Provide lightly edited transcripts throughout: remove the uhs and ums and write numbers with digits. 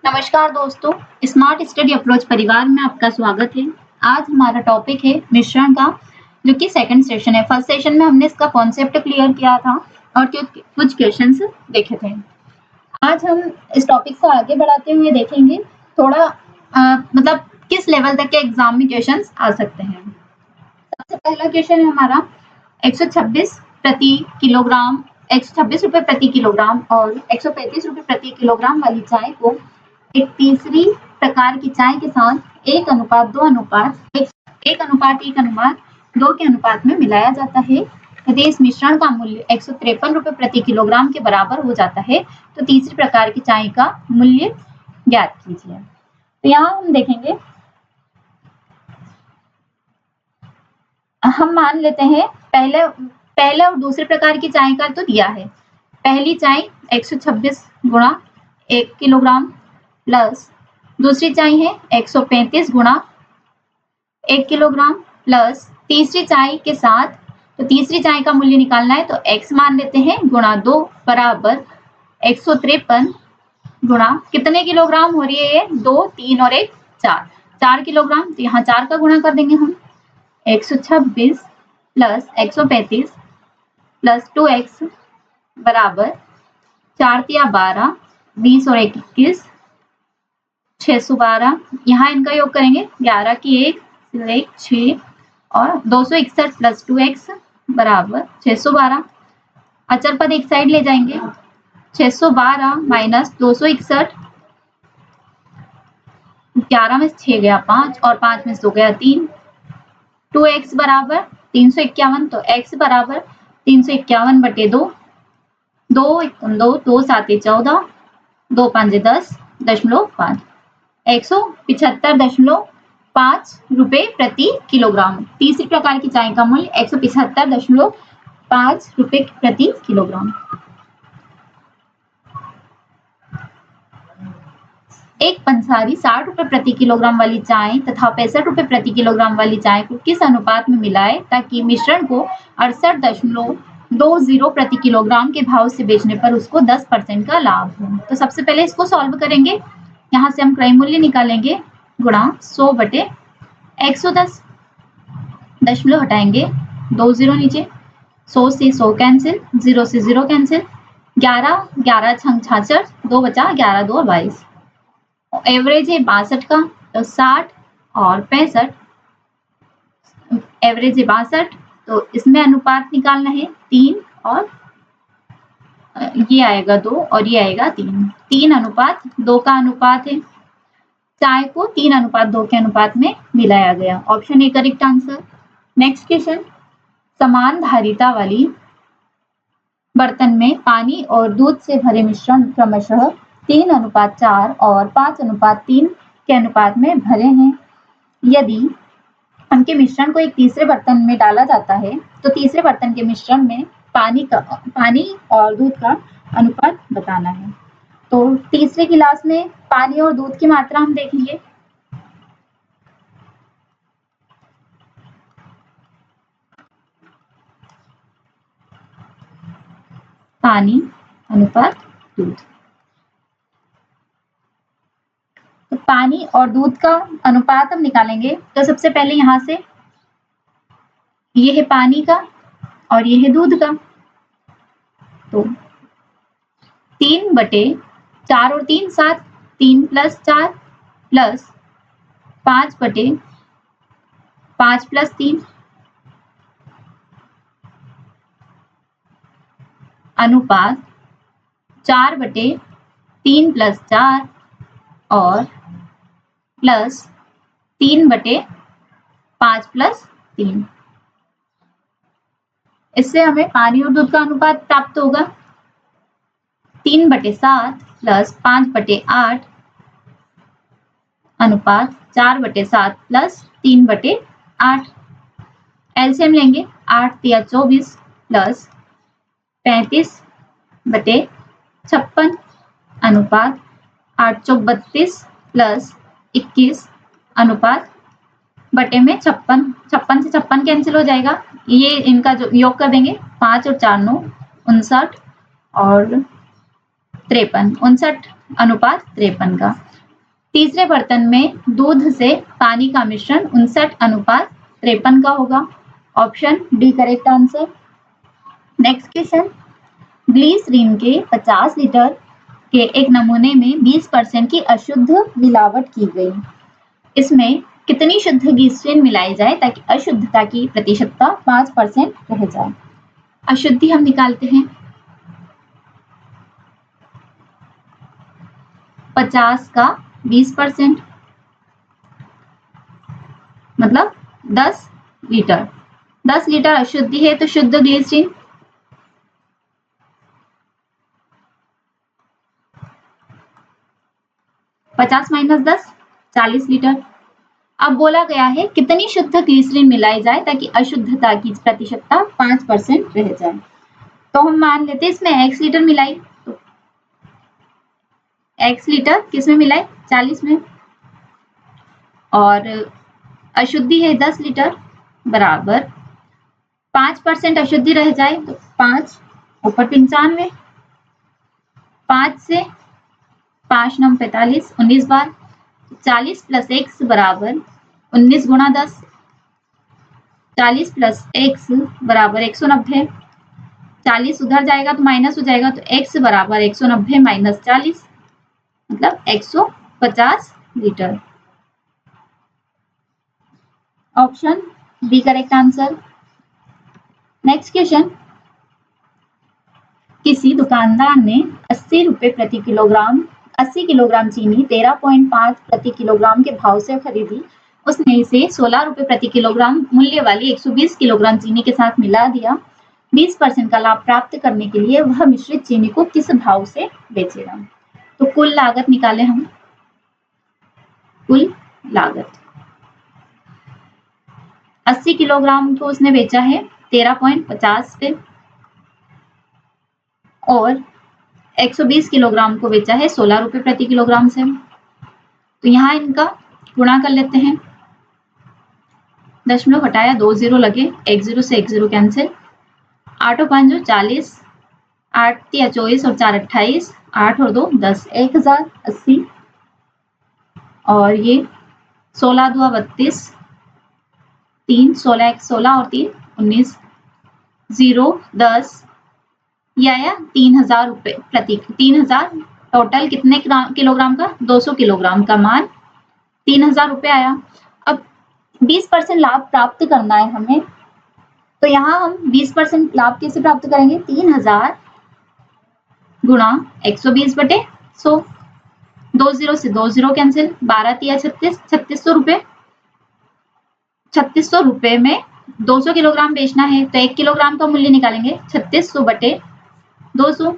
नमस्कार दोस्तों, smart study approach परिवार में आपका स्वागत है। आज हमारा टॉपिक है मिश्रण का, जो कि सेकंड सेशन है। फर्स्ट सेशन में हमने इसका कॉन्सेप्ट क्लियर किया था और कुछ क्वेश्चंस देखे थे। आज हम इस टॉपिक को आगे बढ़ाते हुए देखेंगे थोड़ा मतलब किस लेवल तक के एग्जाम में क्वेश्चंस आ सकते हैं। सबसे पहला क्वेश्चन है हमारा 126 प्रति किलोग्राम 126 रुपए प्रति किलोग्राम और 135 रुपए प्रति किलोग्राम वाली चाय को एक तीसरी प्रकार की चाय के साथ 1:2 के अनुपात में मिलाया जाता है। यदि इस मिश्रण का मूल्य 153 रुपए प्रति किलोग्राम के बराबर हो जाता है तो तीसरी प्रकार की चाय का मूल्य ज्ञात कीजिए। तो यहाँ हम देखेंगे, हम मान लेते हैं पहले और दूसरे प्रकार की चाय का तो दिया है। पहली चाय 126 गुणा 1 किलोग्राम प्लस दूसरी चाय है 135 गुणा 1 किलोग्राम प्लस तीसरी चाय के साथ, तो तीसरी चाय का मूल्य निकालना है तो x मान लेते हैं गुणा 2 बराबर 153 गुणा कितने किलोग्राम हो रही है ये 2, 3 और 1 4 किलोग्राम। तो यहाँ 4 का गुणा कर देंगे हम 126 प्लस 135 प्लस 2x बराबर 4 तिया 12, 20 और 1 21, 612। यहाँ इनका योग करेंगे 11 की 1 6 और 261 प्लस 2x बराबर 612। अचर पद एक साइड ले जाएंगे, 612 माइनस 261, 11 में 6 गया 5 और 5 में 2 गया 3, 2x बराबर 351। तो x बराबर 351 बटे 2, 2 7 14, 2 5 10.5, 175.5 रुपए प्रति किलोग्राम। तीसरी प्रकार की चाय का मूल्य 175.5 रुपए प्रति किलोग्राम। एक पंसारी 60 रुपए प्रति किलोग्राम वाली चाय तथा 65 रुपए प्रति किलोग्राम वाली चाय को किस अनुपात में मिलाए ताकि मिश्रण को 68.20 प्रति किलोग्राम के भाव से बेचने पर उसको 10% का लाभ हो। तो सबसे पहले इसको सॉल्व करेंगे। यहाँ से हम क्रय मूल्य निकालेंगे गुणा 100 बटे 110, दशमलव हटाएंगे 2 0 नीचे, 100 से 100 कैंसिल, 0 से 0 कैंसिल, 11 11 छंग 66, 2 बचा 11 2 22। एवरेज है 62 का, तो 60 और 65, एवरेज है 62, तो इसमें अनुपात निकालना है 3 और ये आएगा 2 और ये आएगा 3, 3:2 का अनुपात है। चाय को 3:2 के अनुपात में मिलाया गया। Option A correct answer. Next question, समान धारिता वाली बर्तन में पानी और दूध से भरे मिश्रण क्रमशः 3:4 और 5:3 के अनुपात में भरे हैं। यदि उनके मिश्रण को एक तीसरे बर्तन में डाला जाता है तो तीसरे बर्तन के मिश्रण में पानी और दूध का अनुपात बताना है। तो तीसरे गिलास में पानी और दूध की मात्रा हम देखेंगे। पानी अनुपात दूध, तो पानी और दूध का अनुपात हम निकालेंगे। तो सबसे पहले यहाँ से ये है पानी का और ये है दूध का, तो 3/4 और 3 7, 3 + 4 प्लस 5/5 + 3 अनुपात 4/3 + 4 और प्लस 3/5 + 3। इससे हमें पानी और दूध का अनुपात प्राप्त होगा 3/7 प्लस 5/8 अनुपात 4/7 प्लस 3/8। एलसीएम लेंगे 8 × 24 प्लस 35/56 अनुपात 8 × 4 32 प्लस 21 अनुपात बटे में 56। 56 से 56 कैंसिल हो जाएगा, ये इनका जो योग कर देंगे 5 और 4 9 59 और 53, 59:53 का। तीसरे बर्तन में दूध से पानी का मिश्रण 59:53 का होगा। Option D correct answer. Next question, glycerine के 50 लीटर के एक नमूने में 20% की अशुद्ध मिलावट की गई। इसमें कितनी शुद्ध ग्लिसरीन मिलाई जाए ताकि अशुद्धता की प्रतिशतता 5% रह जाए। अशुद्धि हम निकालते हैं। 50 का 20% मतलब 10 लीटर। 10 लीटर अशुद्धि है तो शुद्ध ग्लिसरीन 50 माइनस 10 40 लीटर। अब बोला गया है कितनी शुद्ध ग्लिसरीन मिलाई जाए ताकि अशुद्धता की प्रतिशतता 5% रह जाए। तो हम मान लेते हैं इसमें x लीटर मिलाई, तो x लीटर किसमें मिलाई 40 में, और अशुद्धि है 10 लीटर बराबर 5% अशुद्धि रह जाए तो 5 ऊपर 95, 5 से 5 9 45 19 बार 40 प्लस x बराबर 19 गुणा 10, 40 प्लस x बराबर 190, 40 उधर जाएगा तो माइनस हो जाएगा तो x बराबर 190 माइनस 40 मतलब 150 litre. Option B correct answer. Next question, किसी दुकानदार ने 80 रुपए प्रति किलोग्राम 80 किलोग्राम चीनी 13.5 प्रति किलोग्राम के भाव से खरीदी। उसने इसे 16 रुपए प्रति किलोग्राम मूल्य वाली 120 किलोग्राम चीनी के साथ मिला दिया। 20% का लाभ प्राप्त करने के लिए वह मिश्रित चीनी को किस भाव से बेचेगा। तो कुल लागत निकालें हम। कुल लागत 80 किलोग्राम को उसने बेचा है 13.50 पे और 120 किलोग्राम को बेचा है 16 रुपए प्रति किलोग्राम से। तो यहाँ इनका गुणा कर लेते हैं। दशमलव हटाया 2 जीरो लगे, 1 जीरो से 1 जीरो कैंसिल, 8 और 5 40, 8 या 24 और 4 28, 8 और 2 10, 1080 और ये 16 2 32, 3 16 1 16 और 3 19, 0 10 ये आया 3000 रुपए प्रति 3000 टोटल कितने किलोग्राम का 200 किलोग्राम का मान 3000 रुपए आया। अब 20% लाभ प्राप्त करना है हमें, तो यहाँ हम 20% लाभ कैसे प्राप्त करेंगे 3000 गुणा 120 बटे 100, 2 जीरो से 2 जीरो कैंसिल, 12 तिया 36, 3600 रुपए। 3600 रुपए में 200 किलोग्राम बेचना है तो 1 किलोग्राम का मूल्य निकालेंगे 3600 बटे 200,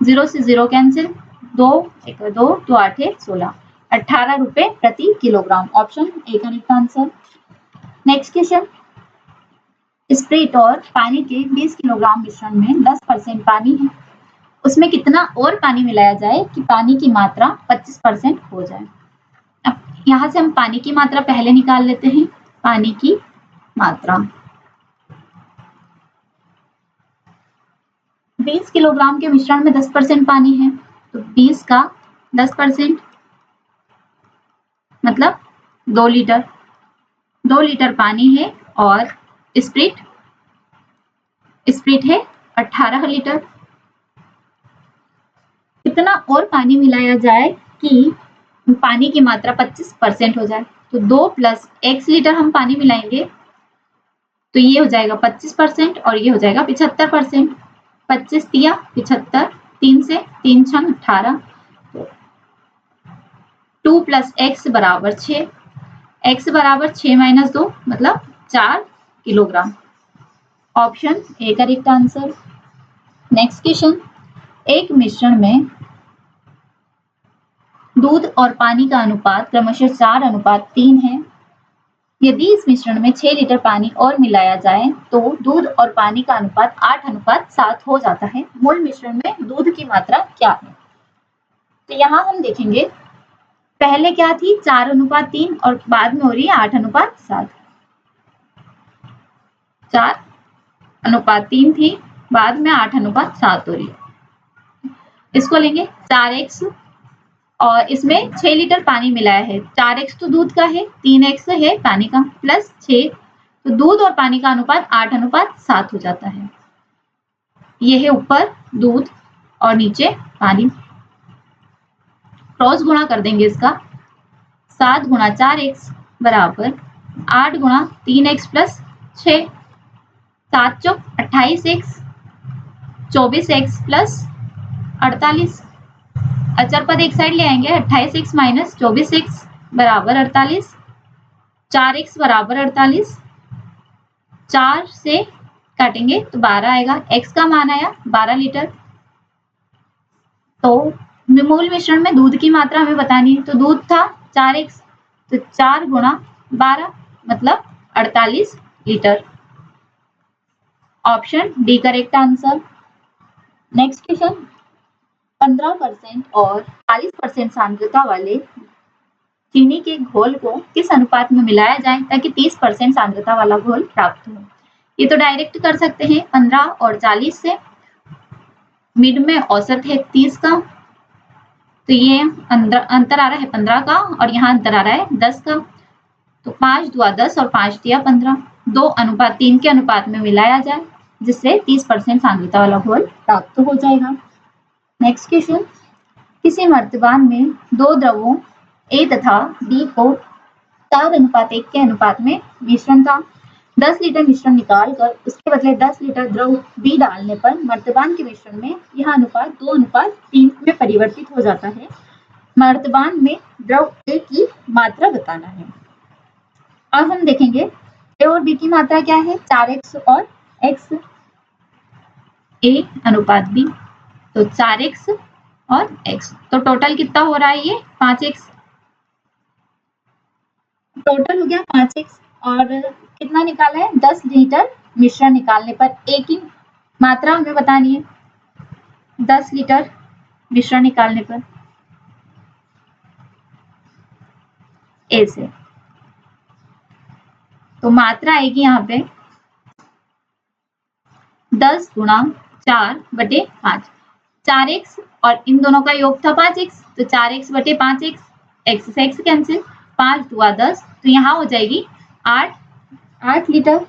0 से 0 कैंसिल, 2 1 2 2 8 16, 18 रुपए प्रति kilogram. Option A correct answer. Next question, spirit और पानी के 20 किलोग्राम मिश्रण में 10% पानी है। उसमें कितना और पानी मिलाया जाए कि पानी की मात्रा 25% हो जाए। अब यहाँ से हम पानी की मात्रा पहले निकाल लेते हैं। पानी की मात्रा 20 किलोग्राम के मिश्रण में 10% पानी है तो 20 का 10% मतलब 2 लीटर। 2 लीटर पानी है और स्प्रिट है 18 लीटर। कितना और पानी मिलाया जाए कि पानी की मात्रा 25% हो जाए। तो 2 प्लस x लीटर हम पानी मिलाएंगे तो ये हो जाएगा 25% और ये हो जाएगा 75%। 25 दिया 75, 3 से 3 छंग 18, 2 प्लस x बराबर 6, x बराबर 6 माइनस 2 मतलब 4 kilogram. Option A correct answer. Next question, एक मिश्रण में दूध और पानी का अनुपात क्रमशः 4:3 है। यदि इस मिश्रण में 6 लीटर पानी और मिलाया जाए तो दूध और पानी का अनुपात 8:7 हो जाता है। मूल मिश्रण में दूध की मात्रा क्या है। तो यहाँ हम देखेंगे पहले क्या थी 4:3 और बाद में हो रही है 8:7। 4:3 थी बाद में 8:7 हो रही है। इसको लेंगे 4x और इसमें 6 लीटर पानी मिलाया है। 4x तो दूध का है, 3x है पानी का, प्लस 6, तो दूध और पानी का अनुपात 8:7 हो जाता है। ये है ऊपर दूध और नीचे पानी। क्रॉस गुणा कर देंगे इसका। 7 गुणा 4x बराबर 8 गुणा 3x प्लस 6, 7 चौक 28x, 24x प्लस 48। अचर पद एक साइड ले आएंगे, 28x माइनस 24x बराबर 48, 4x बराबर 48, 4 से काटेंगे तो 12 आएगा। x का मान आया 12 लीटर। तो मूल मिश्रण में दूध की मात्रा हमें बतानी है, तो दूध था 4x, तो 4 गुणा 12 मतलब 48 litre. Option D correct answer. Next question, 15% और 40% सांद्रता वाले चीनी के घोल को किस अनुपात में मिलाया जाए ताकि 30% सांद्रता वाला घोल प्राप्त हो। ये तो डायरेक्ट कर सकते हैं 15 और 40 से। मिड में औसत है 30 का, तो ये अंतर आ रहा है 15 का और यहाँ अंतर आ रहा है 10 का। तो 5 दुआ 10 और 5 दिया 15, 2:3 के अनुपात में मिलाया जाए जिससे 30% सांद्रता वाला घोल प्राप्त हो जाएगा। नेक्स्ट क्वेश्चन, किसी मर्तबान में दो द्रवों ए तथा बी को 4:1 के अनुपात में मिश्रण था। 10 लीटर मिश्रण निकालकर उसके बदले 10 लीटर द्रव बी डालने पर मर्तबान के मिश्रण में यह अनुपात 2:3 में परिवर्तित हो जाता है। मर्तबान में द्रव ए की मात्रा बताना है। अब हम देखेंगे ए और बी की मात्रा क्या है, 4x और x, ए अनुपात बी, तो 4x और x, तो टोटल कितना हो रहा है, ये 5x, टोटल हो गया 5x। और कितना निकाला है, 10 लीटर मिश्रण निकालने पर ए की मात्रा हमें बतानी है। 10 लीटर मिश्रण निकालने पर ए से, तो मात्रा आएगी यहाँ पे 10 गुणा 4/5, 4x और इन दोनों का योग था 5x, तो 4x/5x, x से x कैंसिल, 5 दुआ 10, तो यहाँ हो जाएगी 8 लीटर।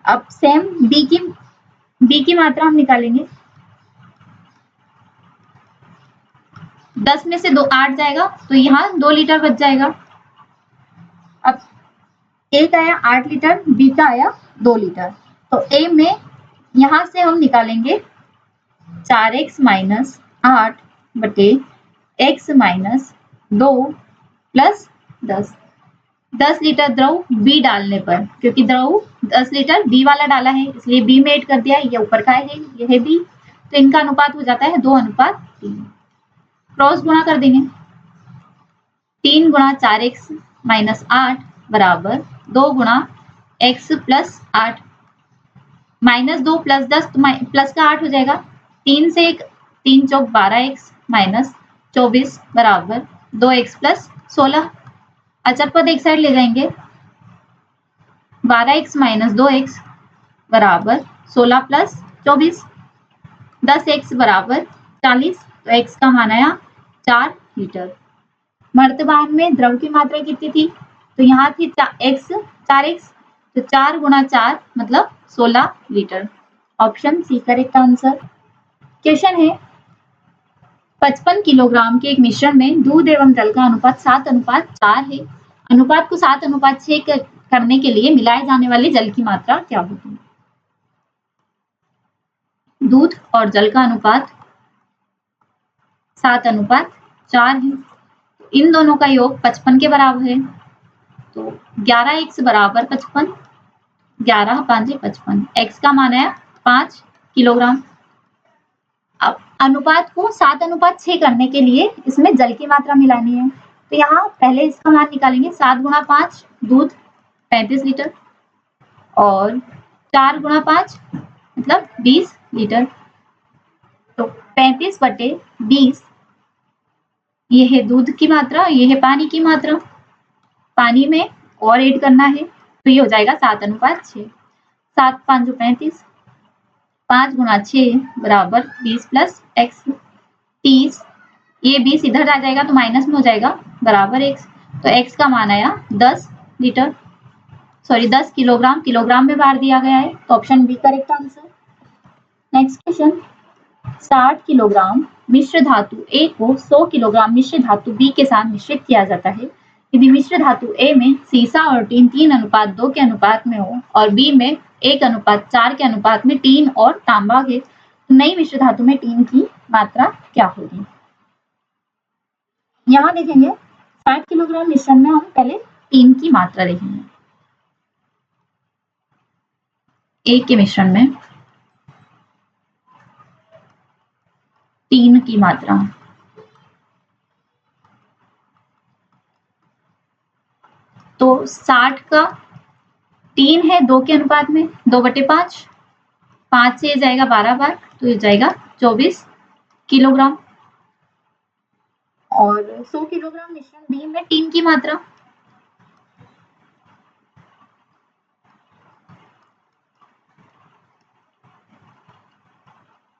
अब सेम बी की मात्रा हम निकालेंगे। 10 में से 8 जाएगा तो यहाँ 2 लीटर बच जाएगा। अब ए का आया 8 लीटर, बी का आया 2 लीटर, तो ए में यहां से हम निकालेंगे 4x minus 8/x minus 2 plus 10। 10 litre द्रव बी डालने पर, क्योंकि द्रव 10 लीटर बी वाला डाला है इसलिए बी में ऐड कर दिया, ये ऊपर का है, ये है बी, तो इनका अनुपात हो जाता है 2:3। क्रॉस गुणा कर देंगे, 3 गुणा 4x माइनस 8 बराबर 2 गुणा x प्लस 8, -2 प्लस 10 तो प्लस का 8 हो जाएगा। 3 से 3 चौक 12x माइनस 24 बराबर 2x प्लस 16। अचर पद एक साइड ले जाएंगे, 12x माइनस 2x बराबर 16 प्लस 24, 10x बराबर 40, तो x का मान आया 4 लीटर। मर्तबान में द्रव की मात्रा कितनी थी, तो यहाँ थी 4x, तो 4 गुणा 4 मतलब 16 litre. Option C correct answer. Question है, 55 किलोग्राम के एक मिश्रण में दूध एवं जल का अनुपात 7:4 है। अनुपात को 7:6 करने के लिए मिलाए जाने वाले जल की मात्रा क्या होगी। दूध और जल का अनुपात 7:4 है, इन दोनों का योग 55 के बराबर है, तो 11x बराबर 55, 11 5 55, x का मान है 5 किलोग्राम। अब अनुपात को 7:6 करने के लिए इसमें जल की मात्रा मिलानी है, तो यहाँ पहले इसका मान निकालेंगे। 7 गुणा 5 दूध 35 लीटर और 4 गुणा 5 मतलब 20 लीटर, तो 35/20, ये है दूध की मात्रा, ये है पानी की मात्रा। पानी में और ऐड करना है तो ये हो जाएगा 7:6। 7 5 35, 5 गुणा 6 बराबर 20 प्लस x, 30 ये 20 इधर आ जाएगा तो माइनस में हो जाएगा, बराबर x। तो x का मान आया 10 लीटर, सॉरी 10 किलोग्राम, किलोग्राम में बार दिया गया है, तो option B correct answer. Next question, 60 kilogram मिश्र धातु A को 100 किलोग्राम मिश्र धातु B के साथ मिश्रित किया जाता है। यदि मिश्र धातु A में सीसा और टीन 3:2 के अनुपात में हो और B में 1:4 के अनुपात में टीन और तांबा है, तो नई मिश्र धातु में टीन की मात्रा क्या होगी? यहाँ देखेंगे 60 किलोग्राम मिश्रण में हम पहले टीन की मात्रा देखेंगे। A के मिश्रण में टीन की मात्रा, तो 60 का टीन है 2 के अनुपात में 2/5, 5 से जाएगा 12 बार, तो ये जाएगा 24 किलोग्राम। और 100 किलोग्राम मिश्रण बी में टीन की मात्रा,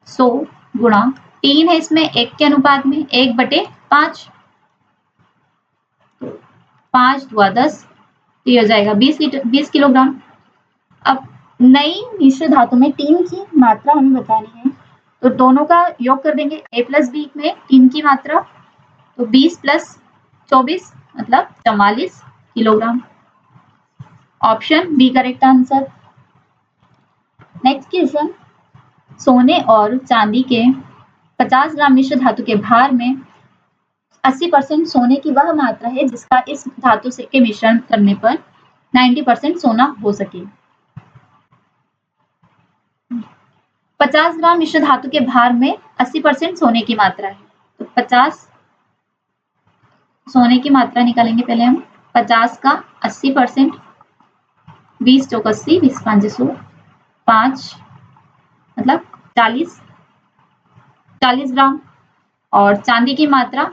सौ गुणा टीन है इसमें 1 के अनुपात में 1/5, 5 दुआ 10, तो ये हो जाएगा 20 किलोग्राम। अब नई मिश्र धातु में टीन की मात्रा हमें बतानी है, तो दोनों का योग कर देंगे। A प्लस बी में टीन की मात्रा, तो 20 प्लस 24 मतलब 44 kilogram. Option B correct answer. Next question, सोने और चांदी के 50 ग्राम मिश्र धातु के भार में 80% सोने की वह मात्रा है जिसका इस धातु से के मिश्रण करने पर 90% सोना हो सके। 50 ग्राम मिश्र धातु के भार में 80% सोने की मात्रा है, तो 50 सोने की मात्रा निकालेंगे पहले हम। 50 का 80%, 20 चौक 80, 20 5 100, 5 मतलब 40 ग्राम। और चांदी की मात्रा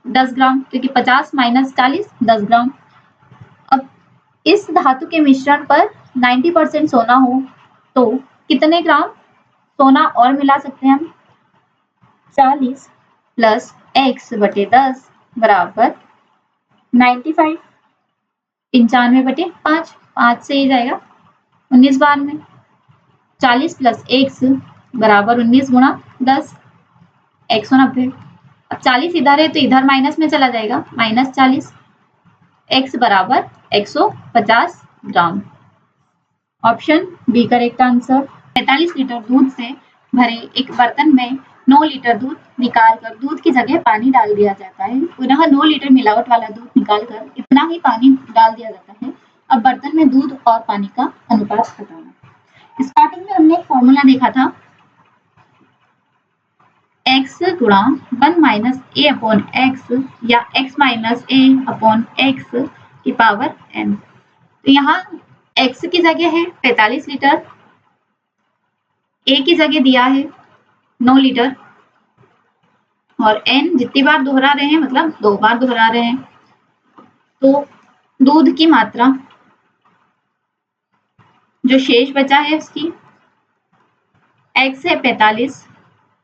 10 ग्राम, क्योंकि 50 माइनस 40 10 ग्राम। अब इस धातु के मिश्रण पर 90% सोना हो तो कितने ग्राम सोना और मिला सकते हैं हम? 40 प्लस x/10 बराबर 95, 95/5, 5 से ही जाएगा 19 बार में। 40 प्लस x बराबर 19 गुणा 10, 190। अब 40 इधर है तो इधर माइनस में चला जाएगा, -40, x बराबर 150 ग्राम। Option B correct answer. 45 litre दूध से भरे एक बर्तन में 9 लीटर दूध निकालकर दूध की जगह पानी डाल दिया जाता है। पुनः 9 लीटर मिलावट वाला दूध निकालकर इतना ही पानी डाल दिया जाता है। अब बर्तन में दूध और पानी का अनुपात बताना। स्टार्टिंग में हमने एक फॉर्मूला देखा था, x गुणा 1 माइनस a अपॉन x या x minus a upon x की पावर n। तो यहाँ x की जगह है 45 लीटर, a की जगह दिया है 9 लीटर, और n जितनी बार दोहरा रहे हैं मतलब 2 बार दोहरा रहे हैं। तो दूध की मात्रा जो शेष बचा है उसकी x है 45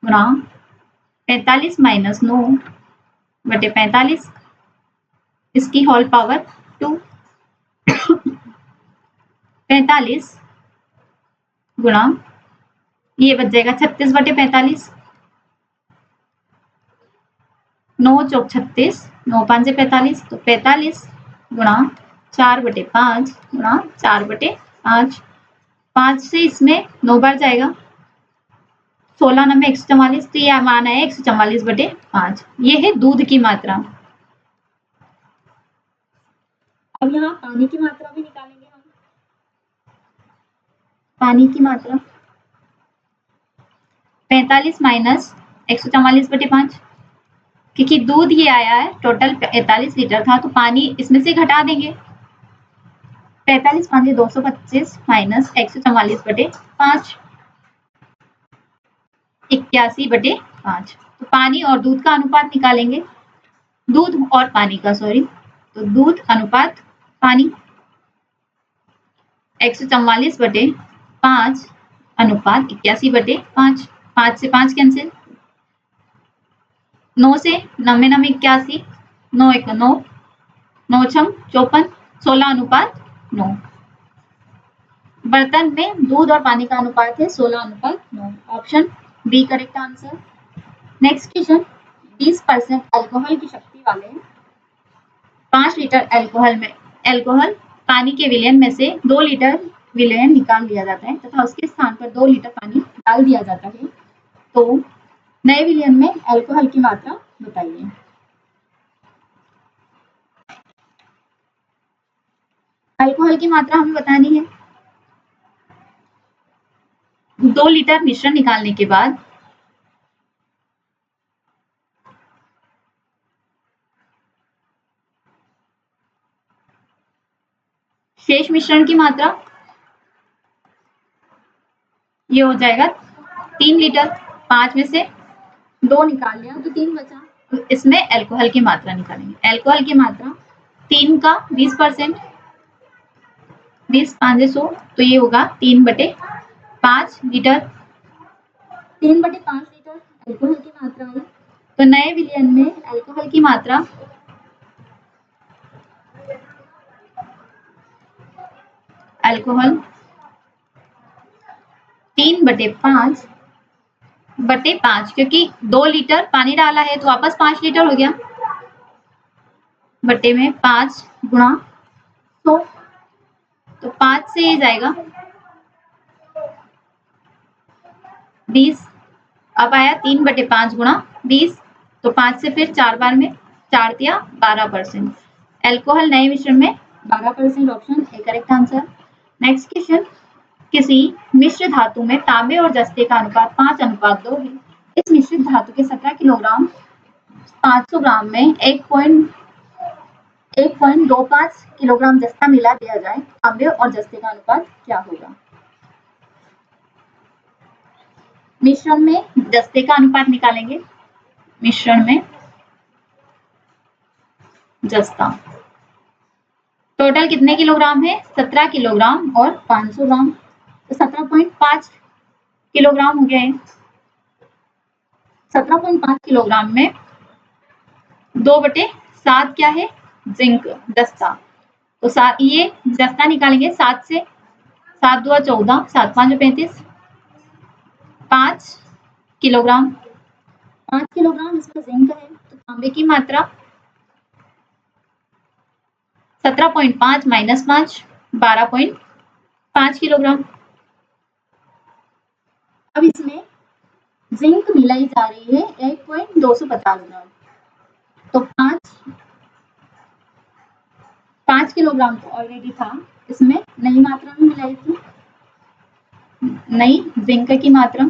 गुणा 45 माइनस 9/45, इसकी होल पावर 2। 45 गुणा ये बच जाएगा 36/45, 9 चौक 36, 9 5 45, तो 45 गुणा 4/5 गुणा 4/5, 5 से इसमें 9 बार जाएगा, 16 9 144, तो यह मान है 144/5। ये है दूध की मात्रा। अब यहाँ पानी की मात्रा भी निकालेंगे हम। पानी की मात्रा 45 माइनस 144/5, क्योंकि दूध ये आया है टोटल 45 लीटर था, तो पानी इसमें से घटा देंगे। 45 5 225 माइनस 144/5, 81/5। तो पानी और दूध का अनुपात निकालेंगे, दूध और पानी का, सॉरी, तो दूध अनुपात पानी 144/5 अनुपात 81/5, 5 से 5 कैंसिल, 9 से 9 9 81, 9 1 9, 9 6 54, 16:9। बर्तन में दूध और पानी का अनुपात है 16:9। Option B correct answer. Next question, 20% alcohol की शक्ति वाले 5 लीटर अल्कोहल पानी के विलयन में से 2 लीटर विलयन निकाल लिया जाता है तथा उसके स्थान पर 2 लीटर पानी डाल दिया जाता है, तो नए विलयन में अल्कोहल की मात्रा बताइए। अल्कोहल की मात्रा हमें बतानी है। 2 लीटर मिश्रण निकालने के बाद शेष मिश्रण की मात्रा ये हो जाएगा 3 लीटर। 5 में से 2 निकाल लिया तो 3 बचा, तो इसमें अल्कोहल की मात्रा निकालेंगे। अल्कोहल की मात्रा 3 का 20%, 20 5 100, तो ये होगा 3/5 लीटर। 3/5 लीटर अल्कोहल की मात्रा है, तो नए विलयन में अल्कोहल की मात्रा अल्कोहल 3/5 क्योंकि 2 लीटर पानी डाला है तो वापस 5 लीटर हो गया, बटे में 5 गुणा 100, तो 5 से ये जाएगा 20। अब आया 3/5 गुणा 20, तो 5 से फिर 4 बार में 4 दिया 12%। अल्कोहल नए मिश्रण में 12%। Option A correct answer. Next question, किसी मिश्र धातु में तांबे और जस्ते का अनुपात 5:2 है। इस मिश्रित धातु के 17 किलोग्राम 500 ग्राम में 1.25 किलोग्राम जस्ता मिला दिया जाए, तांबे और जस्ते का अनुपात क्या होगा। मिश्रण में जस्ते का अनुपात निकालेंगे। मिश्रण में जस्ता टोटल कितने किलोग्राम है, 17 किलोग्राम और 500 ग्राम, तो 17.5 किलोग्राम हो गया है। 17.5 किलोग्राम में 2/7 क्या है, जिंक जस्ता, तो ये जस्ता निकालेंगे 7 से, 7 2 14, 7 5 35, 5 किलोग्राम। 5 किलोग्राम इसमें जिंक है, तो तांबे की मात्रा 17.5 माइनस 5, 12.5 किलोग्राम। अब इसमें जिंक मिलाई जा रही है 1.250 ग्राम, तो 5 किलोग्राम तो ऑलरेडी था, इसमें नई मात्रा में मिलाई थी, नई जिंक की मात्रा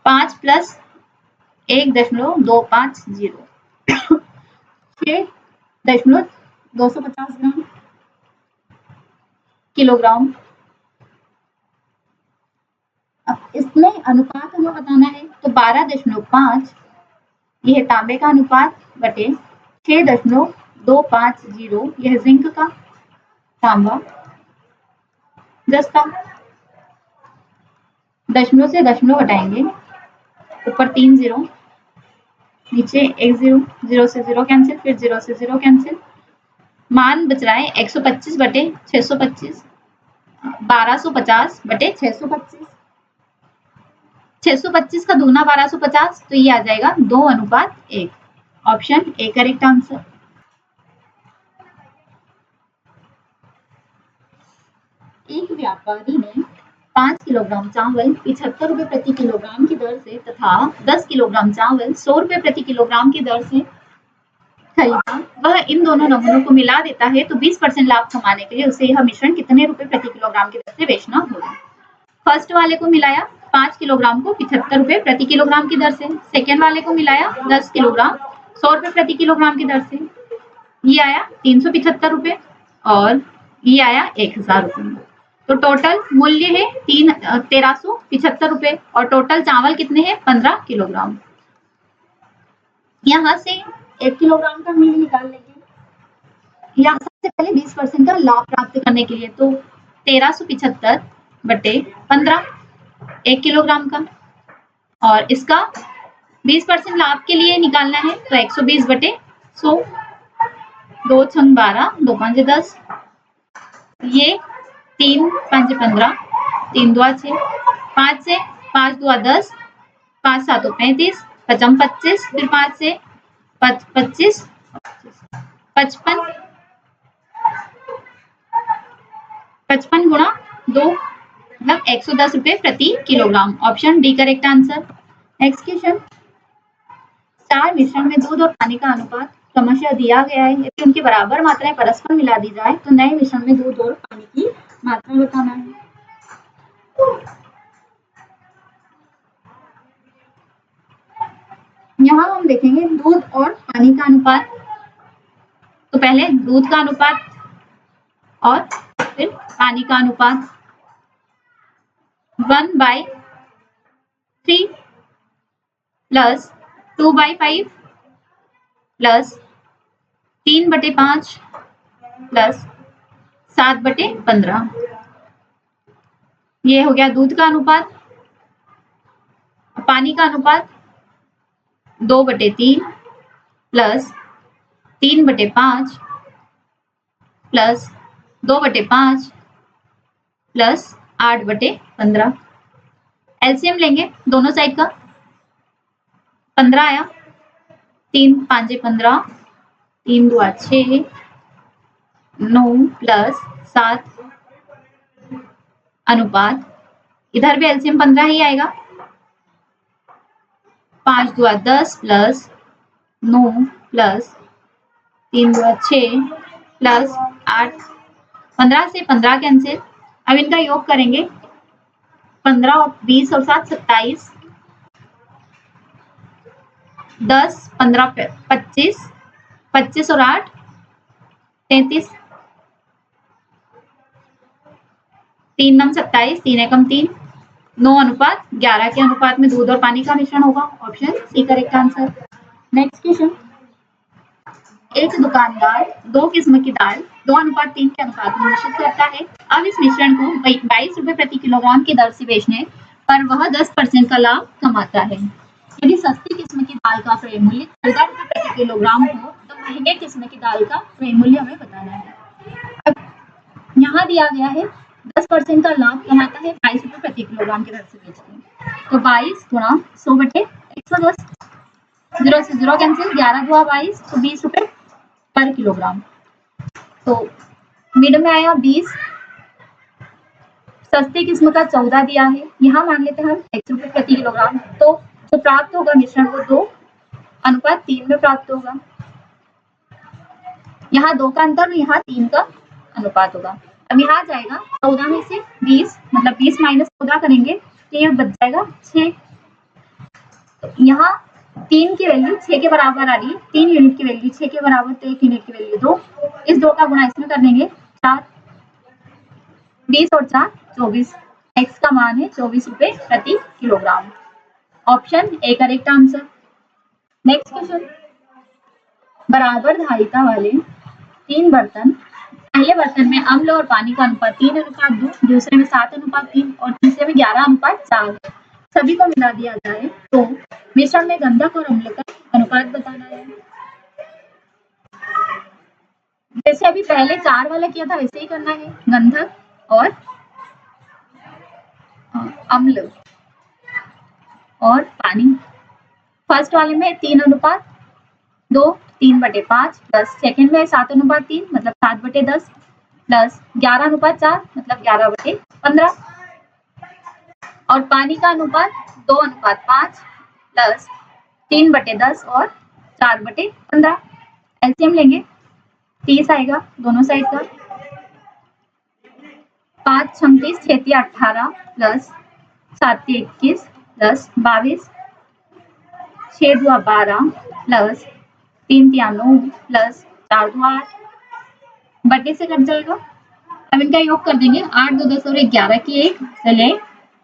5 प्लस 1.250, 6.250 ग्राम किलोग्राम। अब इसमें अनुपात हमें बताना है, तो 12.5 यह तांबे का अनुपात बटे 6.250 यह जिंक का, तांबा जस्ता। दशमलव से दशमलव हटाएंगे, ऊपर 3 0, नीचे 1 0, 0 से 0 कैंसिल, फिर 0 से 0 कैंसिल, मान बच रहा है 125 बटे 625, 1250 बटे 625, 625 का दूना 1250, तो ये आ जाएगा 2:1। Option A correct answer. एक व्यापारी ने 5 किलोग्राम चावल 75 रुपए प्रति किलोग्राम की दर से तथा 10 किलोग्राम चावल 100 रुपए प्रति किलोग्राम की दर से खरीदा। वह इन दोनों नमूनों को मिला देता है तो 20% लाभ कमाने के लिए उसे यह मिश्रण कितने रुपए प्रति किलोग्राम की दर से बेचना होगा। फर्स्ट वाले को मिलाया 5 किलोग्राम को 75 रुपए प्रति किलोग्राम की दर से, सेकेंड वाले को मिलाया 10 किलोग्राम 100 रुपए प्रति किलोग्राम की दर से, ये आया 375 रुपए और ये आया 1000 रुपए। तो टोटल मूल्य है 1375 रुपए और टोटल चावल कितने हैं 15 किलोग्राम। यहाँ से 1 किलोग्राम का मूल्य निकाल लेंगे। यहाँ सबसे पहले 20% का लाभ प्राप्त करने के लिए, तो 1375 बटे 15 1 किलोग्राम का, और इसका 20% लाभ के लिए निकालना है तो 120 बटे 100, 2 छंग 12, 2 5 10, ये 3 5 15, 3 2 6, 5 से 5 2 10, 5 7 35, 5 25, फिर 5 से 25, 55, 55 गुणा 2 मतलब 110 रुपए प्रति kilogram. Option D correct answer. Next question, चार मिश्रण में दूध और पानी का अनुपात क्रमशः दिया गया है, यदि उनकी बराबर मात्राएं परस्पर मिला दी जाए तो नए मिश्रण में दूध और पानी की मात्रा बताना है। यहाँ हम देखेंगे दूध और पानी का अनुपात, तो पहले दूध का अनुपात और फिर पानी का अनुपात 1/3 प्लस 2/5 प्लस 3/5 प्लस 7/15, ये हो गया दूध का अनुपात। पानी का अनुपात 2/3 प्लस 3/5 प्लस 2/5 प्लस 8/15। एलसीएम लेंगे दोनों साइड का, 15 आया, 3 5 15, 3 2 6, 9 प्लस 7 अनुपात, इधर भी एलसीएम 15 ही आएगा, 5 2 10 प्लस 9 प्लस 3 2 6 प्लस 8, 15 से 15 कैंसिल। अब इनका योग करेंगे, 15 और 20 और 7 27, 10 15 25, 25 और 8 33, 3 9 27, 3 एकम 3, 9 अनुपात 11 के अनुपात में दूध और पानी का मिश्रण होगा। Option C correct answer. Next question, एक दुकानदार 2 किस्म की दाल 2:3 के अनुपात में मिश्रित करता है। अब इस मिश्रण को 22 रुपए प्रति किलोग्राम की दर से बेचने पर वह 10% का लाभ कमाता है। यदि सस्ती किस्म की दाल का क्रय मूल्य 14 रुपए प्रति किलोग्राम हो तो महंगे किस्म की दाल का क्रय मूल्य हमें बताना है। अब यहाँ दिया गया है 10% का लाभ कमाता है 22 रुपए प्रति किलोग्राम की दर से बेचते, तो 22 गुणा 100/110, 0 से 0 कैंसिल, 11 2 22, तो 20 रुपए पर किलोग्राम। तो मिड में आया 20, सस्ती किस्म का 14 दिया है, यहाँ मान लेते हैं हम 100 रुपए प्रति किलोग्राम, तो जो प्राप्त होगा मिश्रण वो 2:3 में प्राप्त होगा। यहाँ 2 का अंतर, यहाँ 3 का अनुपात होगा। अब यहाँ जाएगा 14 में से 20, मतलब 20 माइनस 14 करेंगे तो ये बच जाएगा 6। तो यहाँ 3 की वैल्यू 6 के बराबर आ रही है, 3 यूनिट की वैल्यू 6 के बराबर, तो 1 यूनिट की वैल्यू 2, इस 2 का गुणा इसमें कर देंगे 4, 20 और 4 24, एक्स का मान है 24 रुपए प्रति kilogram. Option A correct answer. Next question, बराबर धारिता वाले 3 बर्तन, पहले बर्तन में अम्ल और पानी का अनुपात 3:2, दूसरे में 7:3 और तीसरे में 11:4 है। सभी को मिला दिया जाए तो मिश्रण में गंधक और अम्ल का अनुपात बताना है। जैसे अभी पहले 4 वाला किया था वैसे ही करना है, गंधक और अम्ल और पानी। फर्स्ट वाले में 3:2, 3/5 प्लस सेकेंड में 7:3 मतलब 7/10 प्लस 11:4 मतलब 11/15, और पानी का अनुपात 2:5 प्लस 3/10 और 4/15। एलसीएम लेंगे 30 आएगा दोनों साइड का, 5 36 6 18 प्लस 7 21 प्लस 22, 6 2 12 प्लस 3 3 9 प्लस 4 2 8, बटे से कट जाएगा। अब इनका योग कर देंगे, 8 2 10 और 11 की 1 चले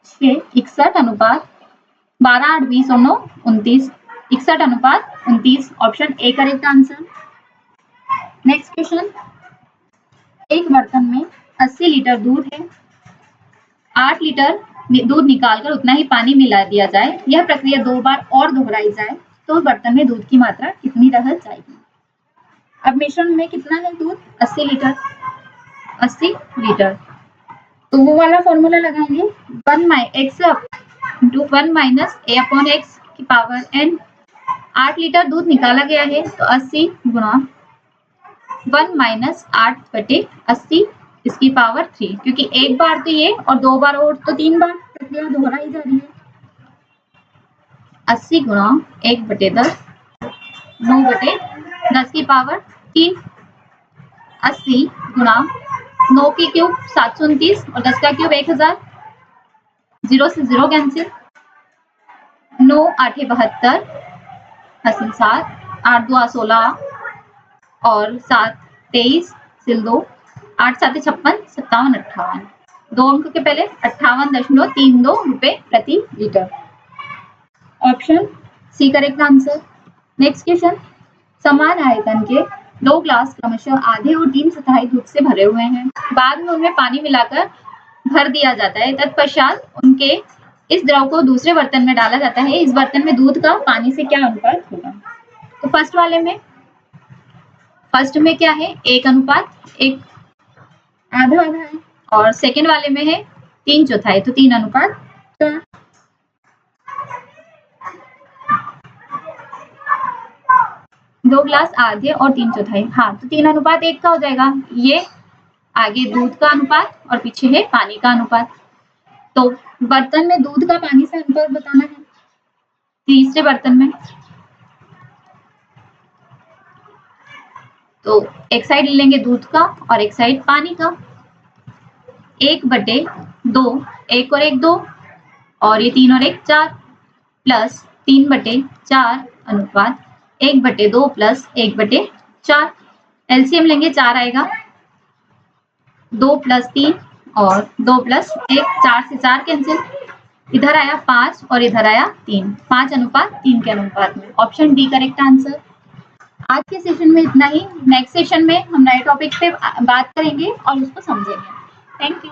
6, 61 अनुपात 12 8 20 और 9 29, 61:29। Option A correct answer. Next question, एक बर्तन में 80 लीटर दूध है, 8 लीटर दूध निकालकर उतना ही पानी मिला दिया जाए, यह प्रक्रिया 2 बार और दोहराई जाए तो बर्तन में दूध की मात्रा कितनी रह जाएगी। अब मिश्रण में कितना है दूध, 80 लीटर, 80 लीटर। तो वो वाला फॉर्मूला लगाएंगे 1 माइनस a अपॉन x की पावर n। 8 लीटर दूध निकाला गया है तो 80 गुणा 1 माइनस 8/80 इसकी पावर 3, क्योंकि एक बार तो ये और 2 बार और तो 3 बार प्रक्रिया दोहराई जा रही है। 80 गुणा 1/10 9/10 की पावर 3। 80 गुणा 9 की क्यूब 729 और 10 का क्यूब 1000, 0 से 0 कैंसिल, 9 8 72 80 7 8 2 16 और 7 23 सिल 2 8 7 56 57 58, 2 अंक के पहले 58.32 रुपए प्रति litre. Option C correct answer. Next question, समान आयतन के 2 ग्लास क्रमशः आधे और 3/4 दूध से भरे हुए हैं। बाद में उनमें पानी मिलाकर भर दिया जाता है, तत्पश्चात उनके इस द्रव को दूसरे बर्तन में डाला जाता है। इस बर्तन में दूध का पानी से क्या अनुपात होगा। तो फर्स्ट में क्या है, 1:1, आधा आधा है, और सेकेंड वाले में है 3/4, तो 3:4। 2 ग्लास आधे और 3/4, हाँ, तो 3:1 का हो जाएगा। ये आगे दूध का अनुपात और पीछे है पानी का अनुपात। तो बर्तन में दूध का पानी से अनुपात बताना है। तीसरे बर्तन में तो एक साइड लेंगे दूध का और एक साइड पानी का। 1/2, 1 और 1 2, और ये 3 और 1 4, प्लस 3/4 अनुपात 1/2 प्लस 1/4। एलसीएम लेंगे 4 आएगा, 2 + 3 और 2 + 1, 4 से 4 कैंसिल, इधर आया 5 और इधर आया 3, 5:3 के अनुपात में। Option D correct answer. आज के सेशन में इतना ही। नेक्स्ट सेशन में हम नए टॉपिक पे बात करेंगे और उसको समझेंगे। Thank you.